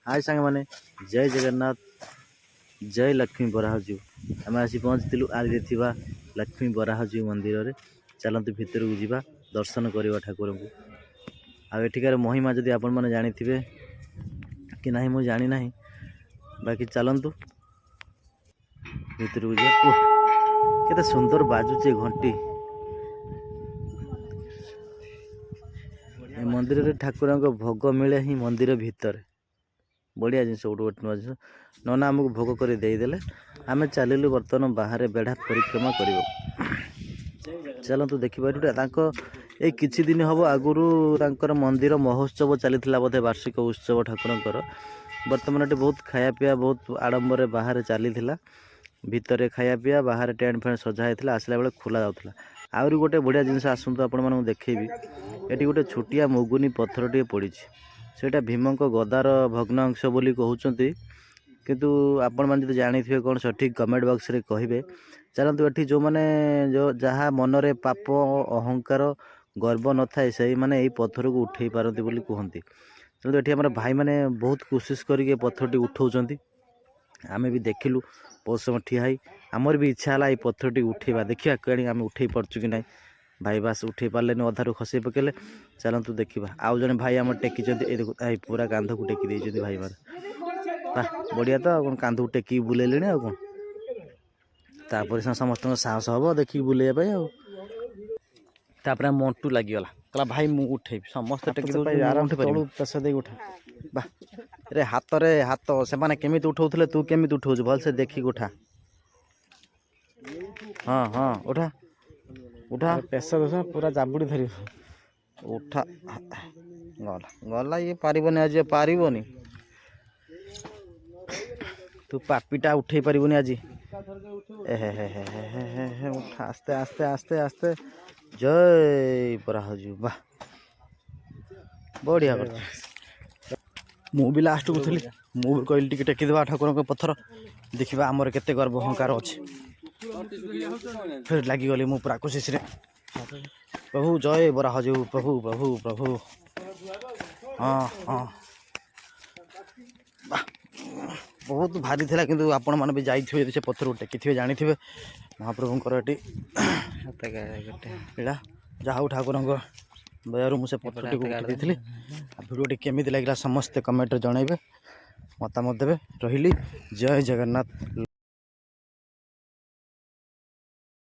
हाय सांग माने जय जगन्नाथ जय लक्ष्मी बराहजू आम आसी पहुँचलु आगे थिबा लक्ष्मी बराहजू मंदिर रे चलतु भितर को जीवा दर्शन करवा ठाकुर को आठिकार महिमा जदि आपण मैंने जानी कि नहीं मुझे जानी ना बाकी चलतु भितर को जा केते सुंदर बाजुचे घंटी मंदिर रे ठाकुर भोग मिले ही मंदिर भितर बढ़िया जिन गोटे नुआ जिन नना आमको भोग कर देदेले आम चलू बर्तमान बाहर बेढ़ा परिक्रमा कर चलतु देखिए ये किछि दिन हम आगुरी मंदिर महोत्सव चली बोधे वार्षिक उत्सव ठाकुर बर्तमान ये बहुत खाया पीया बहुत आडंबर बाहर चली भितर खाया पीया बाहर टेंट फेंट सजा आसला बेले खोला जाऊला आहरी गोटे बढ़िया जिनस आसतु आपको देखी ये गोटे छोटिया मुगुनी पत्थर टे पड़ी सेटा भीम गदार भग्नांश बोली कहते किंतु आपण मैंने जानी थे कौन सठिक कमेंट बॉक्स रे कहे चलतु ये जो मैंने जो जहाँ मनरे पाप अहंकार गर्व न थाए से मैंने यही पत्थर को उठे पारती बोली कहते चलते ये आम भाई मैंने बहुत कोशिश करके पत्थर टी उठाऊँ आम भी देखिलु बहुत समय ठिया आमर भी इच्छा है ये पत्थर टी उठेवा देखा कहीं आम उठे पार्चु कि ना भाई बास उठे पारे अधारू खसई पकेले चलतु देखा आउ जड़े भाई आम टेकी पूरा कांध को टेकी देते भाई मारे बढ़िया तो कौन कांध को टेकी बुलेले आ कौन तापर समस्त साहस हम देखिए बुलेवाई आपर मंटू लगिगला कहला भाई मु उठे समस्त टेकी पेश दे उठा बा रे हाथ रे हाथ से माने केमिति उठाउथले तू केमिति उठाउछ भल से देखि उठा हाँ हाँ उठा उठा पेश दोष पूरा जाबुड़ी धर उठा गला गला ये पारिबनी आज पारिबनी तू पापीटा उठे पारिबनी आज उठा आस्ते आस्ते आस्ते आस्ते जय बराहजू वाह बढ़िया कर मु भी लास्ट को थी मु कहली टिके टेकीदेवा ठाकुर पत्थर देखा आमर केते गर्व अहंकार अच्छे फिर लगिगली मु पूरा कोशिश रे प्रभु जय बराहजू प्रभु प्रभु प्रभु हाँ हाँ बहुत भारी थिला किंतु आपण माने भी जाइथिबे से पत्थर टेकी जानी थे महाप्रभुंकर एटी एटा जाऊ ठाकुर दयारू मुझे पत्थर टी उठी भिडियो केमी लगे समस्ते कमेंट जनइबे मतामत देवे रही जय जगन्नाथ।